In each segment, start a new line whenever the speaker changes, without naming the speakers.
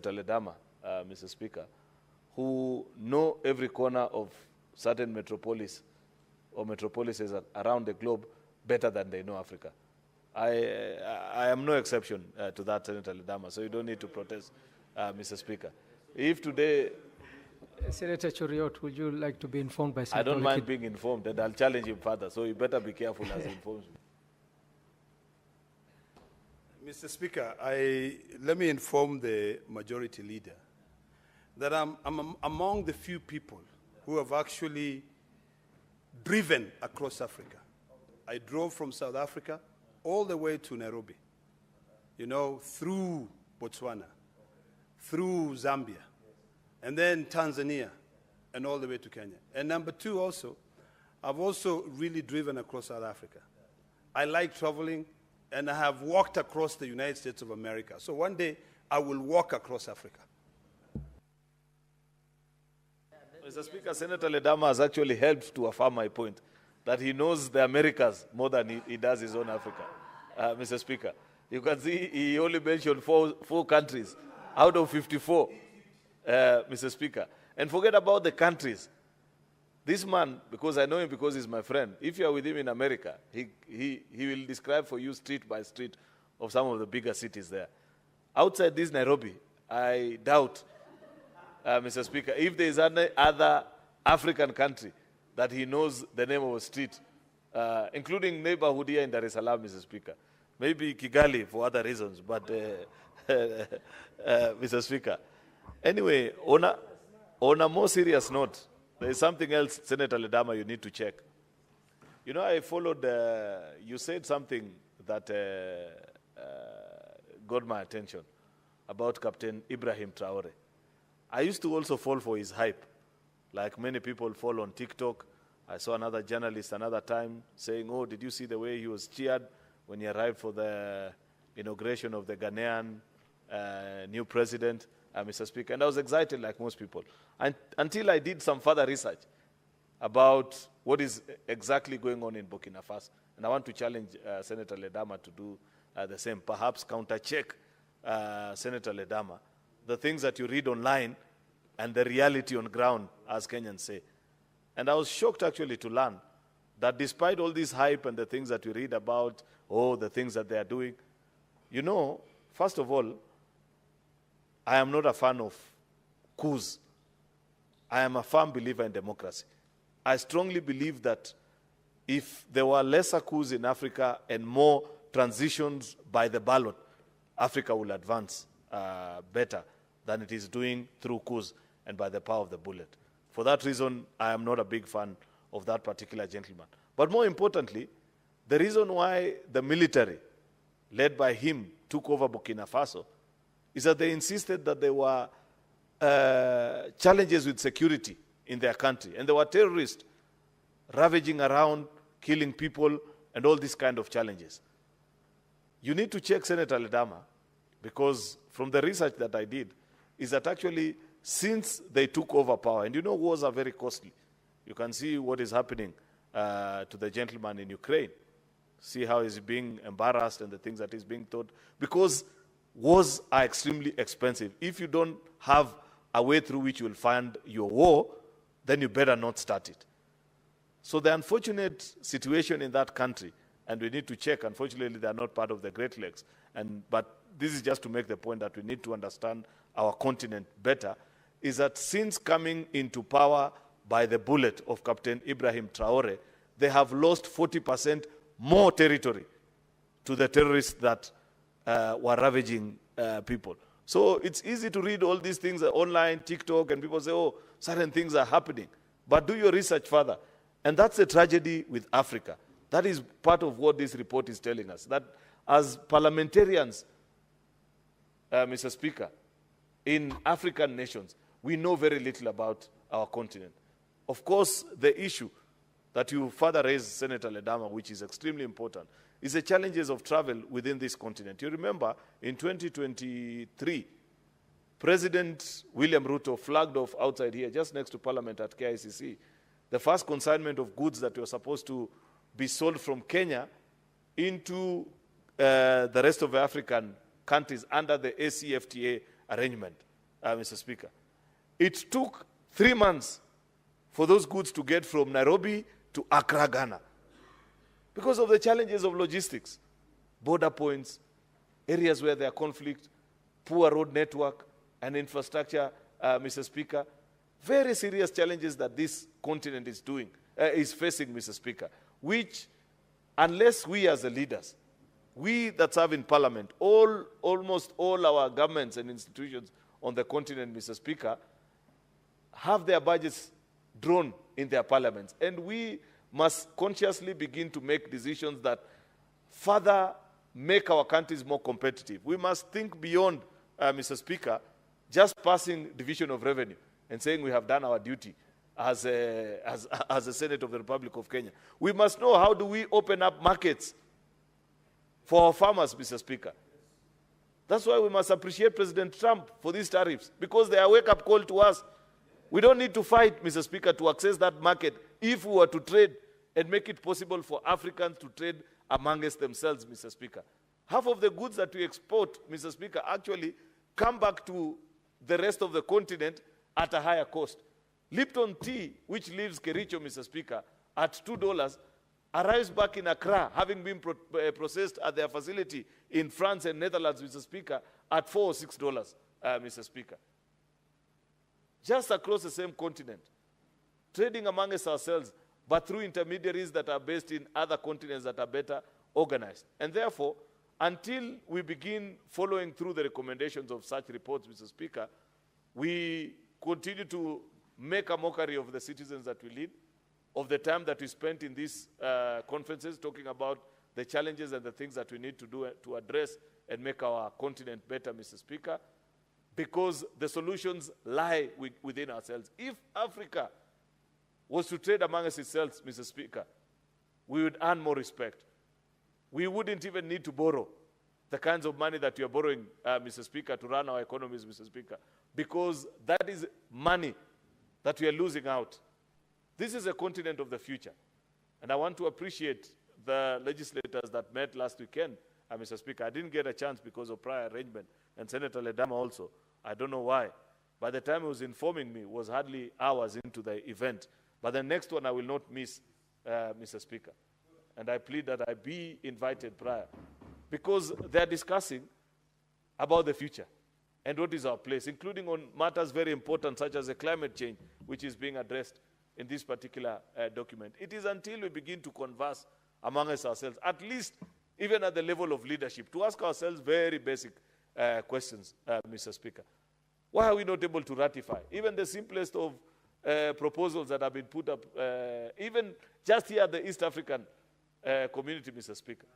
Senator Ledama, Mr. Speaker, who know every corner of certain metropolis or metropolises around the globe better than they know Africa. I am no exception to that, Senator Ledama, so you don't need to protest, Mr. Speaker. If today...
Senator Cheruiyot, would you like to be informed by
I don't mind being informed, and I'll challenge him further, so you better be careful as he informs me.
Mr. Speaker, let me inform the majority leader that I'm among the few people who have actually driven across Africa. I drove from South Africa all the way to Nairobi, through Botswana, through Zambia, and then Tanzania, and all the way to Kenya. And number two also, I've also really driven across South Africa. I like traveling, and I have walked across the United States of America. So one day, I will walk across Africa.
Mr. Speaker, Senator Ledama has actually helped to affirm my point, that he knows the Americas more than he does his own Africa. Mr. Speaker, you can see he only mentioned four countries out of 54, Mr. Speaker. And forget about the countries. This man, because I know him because he's my friend, if you are with him in America, he will describe for you street by street of some of the bigger cities there. Outside this Nairobi, I doubt, Mr. Speaker, if there is any other African country that he knows the name of a street, including neighborhood here in Dar es Salaam, Mr. Speaker. Maybe Kigali for other reasons, but Mr. Speaker. Anyway, on a more serious note, there is something else, Senator Ledama, you need to check. I followed, you said something that got my attention about Captain Ibrahim Traore. I used to also fall for his hype, like many people fall on TikTok. I saw another journalist another time saying, oh, did you see the way he was cheered when he arrived for the inauguration of the Ghanaian new president, Mr. Speaker? And I was excited like most people, until I did some further research about what is exactly going on in Burkina Faso. And I want to challenge Senator Ledama to do the same, perhaps counter-check Senator Ledama, the things that you read online and the reality on ground, as Kenyans say. And I was shocked actually to learn that despite all this hype and the things that we read about, the things that they are doing, first of all, I am not a fan of coups. I am a firm believer in democracy. I strongly believe that if there were lesser coups in Africa and more transitions by the ballot, Africa will advance better than it is doing through coups and by the power of the bullet. For that reason, I am not a big fan of that particular gentleman. But more importantly, the reason why the military, led by him, took over Burkina Faso is that they insisted that there were challenges with security in their country. And there were terrorists ravaging around, killing people, and all these kind of challenges. You need to check Senator Ledama, because from the research that I did, is that actually since they took over power, and wars are very costly. You can see what is happening to the gentleman in Ukraine. See how he's being embarrassed and the things that he's being taught. Because wars are extremely expensive. If you don't have a way through which you will fund your war, then you better not start it. So the unfortunate situation in that country, and we need to check, unfortunately they are not part of the Great Lakes, but this is just to make the point that we need to understand our continent better, is that since coming into power by the bullet of Captain Ibrahim Traore, they have lost 40% more territory to the terrorists that were ravaging people. So it's easy to read all these things online, TikTok, and people say, certain things are happening. But do your research further. And that's a tragedy with Africa. That is part of what this report is telling us, that as parliamentarians, Mr. Speaker, in African nations, we know very little about our continent. Of course, the issue that you further raised, Senator Ledama, which is extremely important, is the challenges of travel within this continent. You remember, in 2023, President William Ruto flagged off outside here, just next to Parliament at KICC, the first consignment of goods that were supposed to be sold from Kenya into the rest of the African countries under the ACFTA arrangement. Mr. Speaker. It took 3 months for those goods to get from Nairobi to Accra, Ghana, because of the challenges of logistics, border points, areas where there are conflict, poor road network and infrastructure, Mr. Speaker. Very serious challenges that this continent is facing, Mr. Speaker, which, unless we as the leaders, we that serve in Parliament, almost all our governments and institutions on the continent, Mr. Speaker, have their budgets drawn in their parliaments. And we must consciously begin to make decisions that further make our countries more competitive. We must think beyond, Mr. Speaker, just passing division of revenue and saying we have done our duty as a Senate of the Republic of Kenya. We must know, how do we open up markets for our farmers, Mr. Speaker? That's why we must appreciate President Trump for these tariffs, because they are a wake-up call to us. We don't need to fight, Mr. Speaker, to access that market if we were to trade and make it possible for Africans to trade amongst themselves, Mr. Speaker. Half of the goods that we export, Mr. Speaker, actually come back to the rest of the continent at a higher cost. Lipton tea, which leaves Kericho, Mr. Speaker, at $2, arrives back in Accra, having been processed at their facility in France and Netherlands, Mr. Speaker, at $4 or $6, Mr. Speaker. Just across the same continent, trading amongst ourselves, but through intermediaries that are based in other continents that are better organized. And therefore, until we begin following through the recommendations of such reports, Mr. Speaker, we continue to make a mockery of the citizens that we lead, of the time that we spent in these conferences talking about the challenges and the things that we need to do to address and make our continent better, Mr. Speaker, because the solutions lie within ourselves. If Africa was to trade amongst itself, Mr. Speaker, we would earn more respect. We wouldn't even need to borrow the kinds of money that we are borrowing, Mr. Speaker, to run our economies, Mr. Speaker, because that is money that we are losing out. This is a continent of the future. And I want to appreciate the legislators that met last weekend, Mr. Speaker. I didn't get a chance because of prior arrangement, and Senator Ledama also. I don't know why. By the time he was informing me, it was hardly hours into the event. But the next one I will not miss, Mr. Speaker. And I plead that I be invited prior, because they are discussing about the future and what is our place, including on matters very important such as the climate change, which is being addressed in this particular document. It is until we begin to converse amongst ourselves, at least even at the level of leadership, to ask ourselves very basic questions, Mr. Speaker. Why are we not able to ratify even the simplest of proposals that have been put up, even just here at the East African community, Mr. Speaker?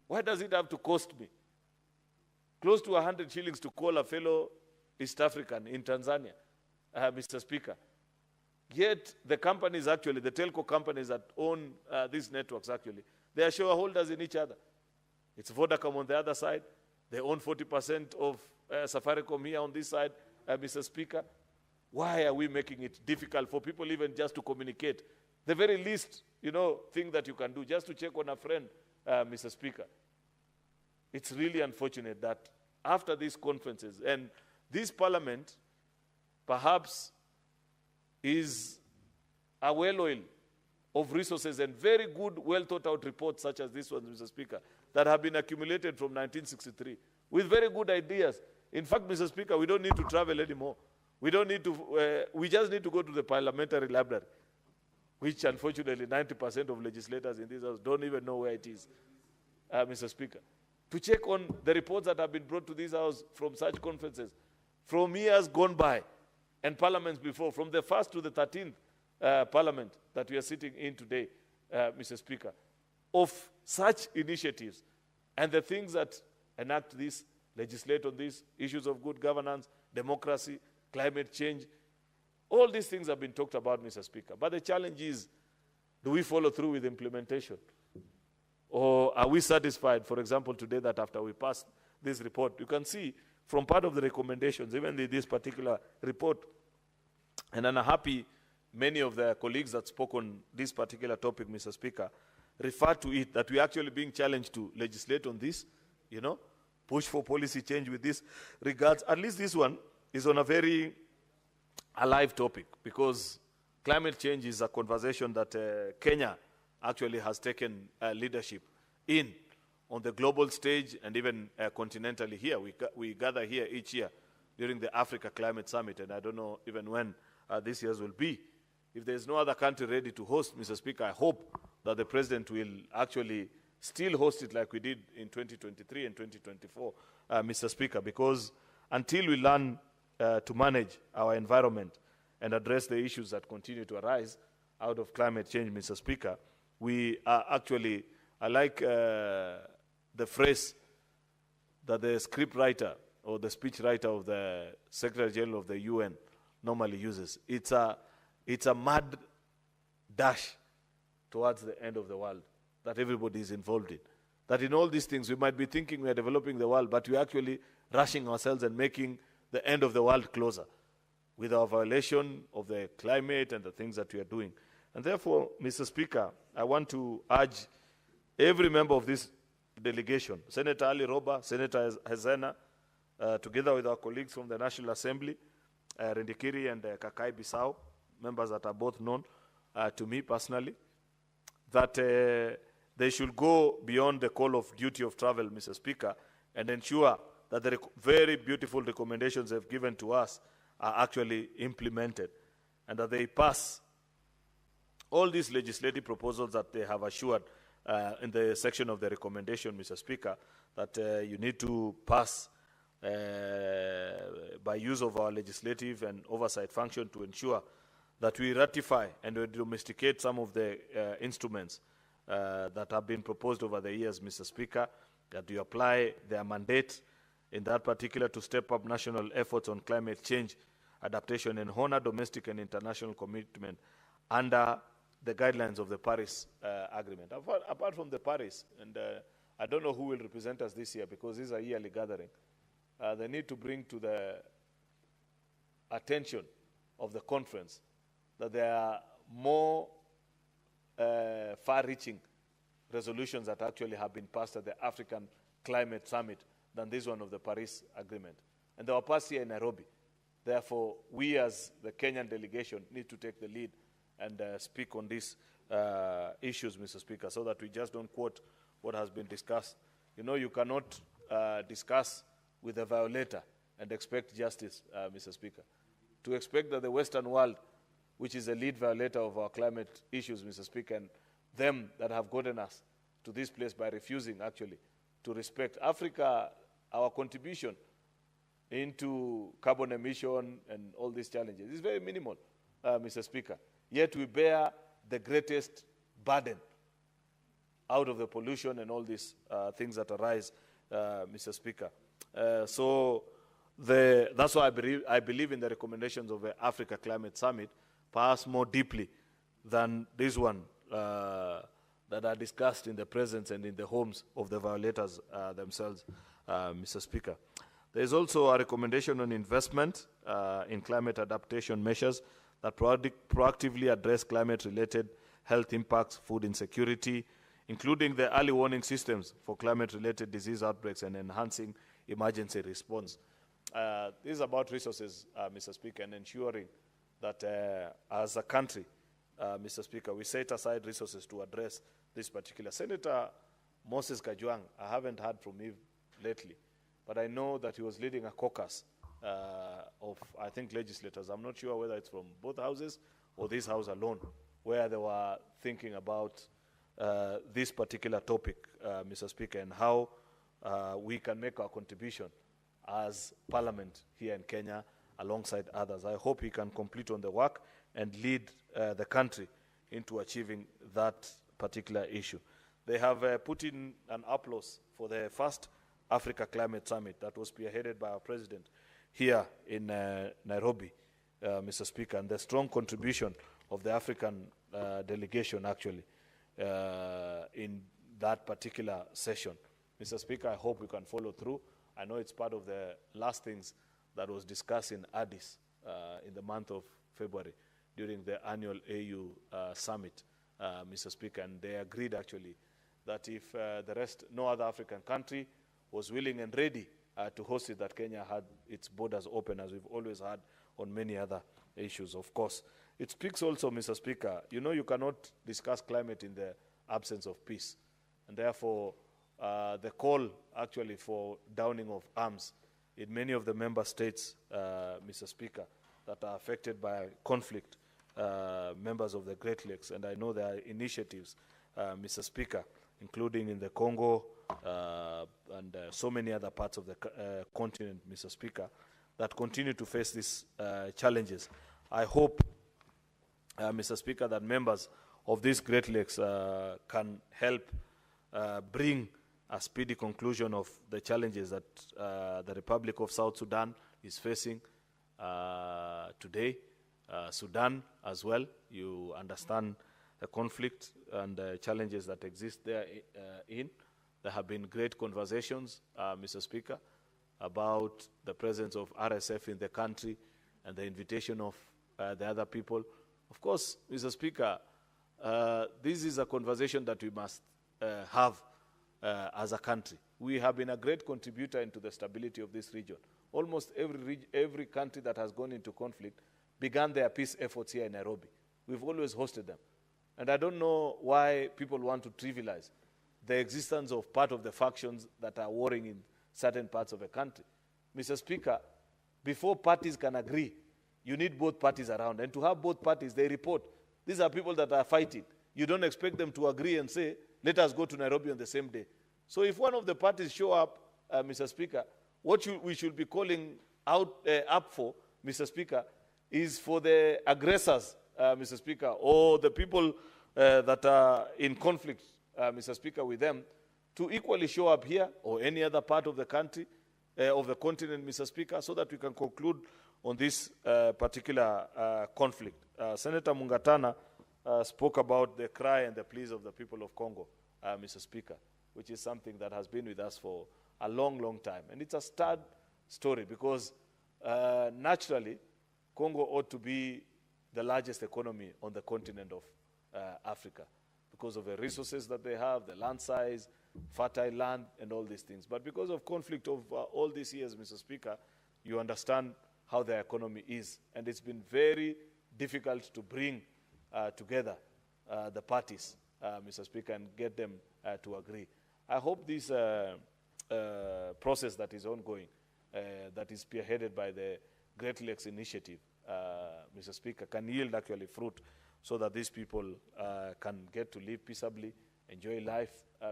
Why does it have to cost me close to 100 shillings to call a fellow East African in Tanzania, Mr. Speaker? Yet the companies actually, the telco companies that own these networks actually, they are shareholders in each other. It's Vodacom on the other side. They own 40% of Safaricom here on this side, Mr. Speaker. Why are we making it difficult for people even just to communicate? The very least, thing that you can do, just to check on a friend, Mr. Speaker. It's really unfortunate that after these conferences, and this parliament perhaps is a well-oiled of resources and very good, well-thought-out reports such as this one, Mr. Speaker, that have been accumulated from 1963 with very good ideas. In fact, Mr. Speaker, we don't need to travel anymore. We don't need to, we just need to go to the parliamentary library, which unfortunately 90% of legislators in this house don't even know where it is, Mr. Speaker, to check on the reports that have been brought to this house from such conferences, from years gone by, and parliaments before, from the 1st to the 13th parliament that we are sitting in today, Mr. Speaker, of such initiatives and the things that enact this, legislate on these issues of good governance, democracy, climate change. All these things have been talked about, Mr. Speaker. But the challenge is, do we follow through with implementation? Or are we satisfied, for example, today that after we pass this report, you can see from part of the recommendations, even this particular report, and I'm happy many of the colleagues that spoke on this particular topic, Mr. Speaker, refer to it, that we're actually being challenged to legislate on this, push for policy change with this regards. At least this one, is on a very alive topic, because climate change is a conversation that Kenya actually has taken leadership in on the global stage and even continentally here. We gather here each year during the Africa Climate Summit, and I don't know even when this year's will be. If there's no other country ready to host, Mr. Speaker, I hope that the President will actually still host it like we did in 2023 and 2024, Mr. Speaker, because until we learn to manage our environment and address the issues that continue to arise out of climate change, Mr. Speaker, we are actually, I like the phrase that the script writer or the speech writer of the Secretary General of the UN normally uses. It's a mad dash towards the end of the world that everybody is involved in. That in all these things, we might be thinking we are developing the world, but we're actually rushing ourselves and making the end of the world closer with our violation of the climate and the things that we are doing. And therefore, Mr. Speaker, I want to urge every member of this delegation, Senator Ali Roba, Senator Hezena, together with our colleagues from the National Assembly, Rendikiri and Kakai Bissau, members that are both known to me personally, that they should go beyond the call of duty of travel, Mr. Speaker, and ensure that the very beautiful recommendations they've given to us are actually implemented, and that they pass all these legislative proposals that they have assured in the section of the recommendation, Mr. Speaker, that you need to pass by use of our legislative and oversight function to ensure that we ratify and we domesticate some of the instruments that have been proposed over the years, Mr. Speaker, that we apply their mandate in that particular to step up national efforts on climate change adaptation and honor domestic and international commitment under the guidelines of the Paris Agreement. Apart from the Paris, and I don't know who will represent us this year because this is a yearly gathering, they need to bring to the attention of the conference that there are more far-reaching resolutions that actually have been passed at the African Climate Summit than this one of the Paris Agreement. And they were passed here in Nairobi. Therefore, we as the Kenyan delegation need to take the lead and speak on these issues, Mr. Speaker, so that we just don't quote what has been discussed. You know, you cannot discuss with a violator and expect justice, Mr. Speaker. To expect that the Western world, which is the lead violator of our climate issues, Mr. Speaker, and them that have gotten us to this place by refusing, actually, to respect Africa, our contribution into carbon emission and all these challenges is very minimal, Mr. Speaker. Yet we bear the greatest burden out of the pollution and all these things that arise, Mr. Speaker. So that's why I believe in the recommendations of the Africa Climate Summit, perhaps more deeply than this one that are discussed in the presence and in the homes of the violators themselves, Mr. Speaker. There is also a recommendation on investment in climate adaptation measures that proactively address climate-related health impacts, food insecurity, including the early warning systems for climate-related disease outbreaks and enhancing emergency response. This is about resources, Mr. Speaker, and ensuring that as a country, Mr. Speaker, we set aside resources to address this particular. Senator Moses Kajwang, I haven't heard from him lately, but I know that he was leading a caucus of, I think, legislators. I'm not sure whether it's from both houses or this house alone, where they were thinking about this particular topic, Mr. Speaker, and how we can make our contribution as Parliament here in Kenya alongside others. I hope he can complete on the work and lead the country into achieving that particular issue. They have put in an applause for the first Africa Climate Summit that was spearheaded by our president here in Nairobi, Mr. Speaker, and the strong contribution of the African delegation actually in that particular session. Mr. Speaker, I hope we can follow through. I know it's part of the last things that was discussed in Addis in the month of February during the annual AU summit, Mr. Speaker, and they agreed actually that if the rest, no other African country was willing and ready to host it, that Kenya had its borders open, as we've always had on many other issues, of course. It speaks also, Mr. Speaker, you know, you cannot discuss climate in the absence of peace. And therefore, the call actually for downing of arms in many of the member states, Mr. Speaker, that are affected by conflict, members of the Great Lakes, and I know there are initiatives, Mr. Speaker, including in the Congo and so many other parts of the continent, Mr. Speaker, that continue to face these challenges. I hope, Mr. Speaker, that members of these Great Lakes can help bring a speedy conclusion of the challenges that the Republic of South Sudan is facing today. Sudan as well, you understand the conflict and the challenges that exist there There have been great conversations, Mr. Speaker, about the presence of RSF in the country and the invitation of the other people. Of course, Mr. Speaker, this is a conversation that we must have as a country. We have been a great contributor into the stability of this region. Almost every country that has gone into conflict began their peace efforts here in Nairobi. We've always hosted them. And I don't know why people want to trivialize the existence of part of the factions that are warring in certain parts of the country. Mr. Speaker, before parties can agree, you need both parties around. And to have both parties, they report. These are people that are fighting. You don't expect them to agree and say, let us go to Nairobi on the same day. So if one of the parties show up, Mr. Speaker, what we should be calling up for, Mr. Speaker, is for the aggressors, Mr. Speaker, or the people that are in conflict, Mr. Speaker, with them, to equally show up here or any other part of the country, of the continent, Mr. Speaker, so that we can conclude on this particular conflict. Senator Mungatana spoke about the cry and the pleas of the people of Congo, Mr. Speaker, which is something that has been with us for a long, long time. And it's a sad story because naturally, Congo ought to be the largest economy on the continent of Africa because of the resources that they have, the land size, fertile land, and all these things. But because of conflict of all these years, Mr. Speaker, you understand how their economy is. And it's been very difficult to bring together the parties, Mr. Speaker, and get them to agree. I hope this process that is ongoing, that is spearheaded by the Great Lakes Initiative, Mr. Speaker, can yield actually fruit so that these people can get to live peaceably, enjoy life,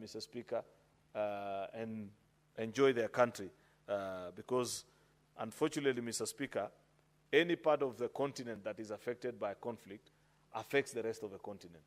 Mr. Speaker, and enjoy their country. Because unfortunately, Mr. Speaker, any part of the continent that is affected by conflict affects the rest of the continent.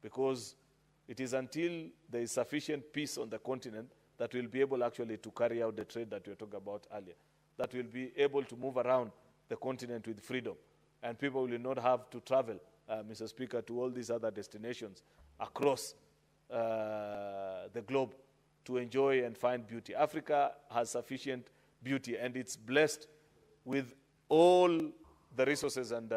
Because it is until there is sufficient peace on the continent that we'll be able actually to carry out the trade that we were talking about earlier, that we'll be able to move around the continent with freedom. And people will not have to travel, Mr. Speaker, to all these other destinations across the globe to enjoy and find beauty. Africa has sufficient beauty, and it's blessed with all the resources and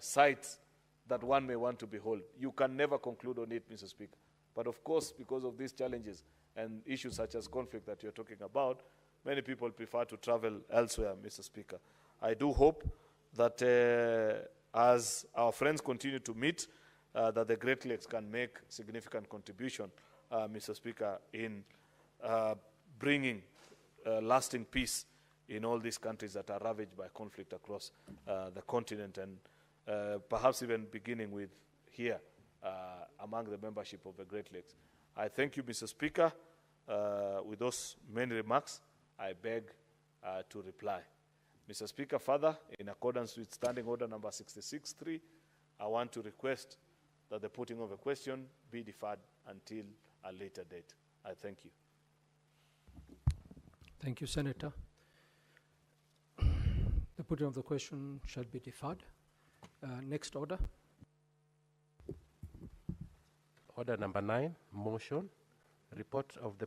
sites that one may want to behold. You can never conclude on it, Mr. Speaker. But of course, because of these challenges and issues such as conflict that you're talking about, many people prefer to travel elsewhere, Mr. Speaker. I do hope that as our friends continue to meet, that the Great Lakes can make significant contribution, Mr. Speaker, in bringing lasting peace in all these countries that are ravaged by conflict across the continent, and perhaps even beginning with here among the membership of the Great Lakes. I thank you, Mr. Speaker. With those many remarks, I beg to reply. Mr. Speaker, further, in accordance with Standing Order number 66.3, I want to request that the putting of a question be deferred until a later date. I thank you.
Thank you, Senator. The putting of the question shall be deferred. Next order.
Order number 9, motion. Report of the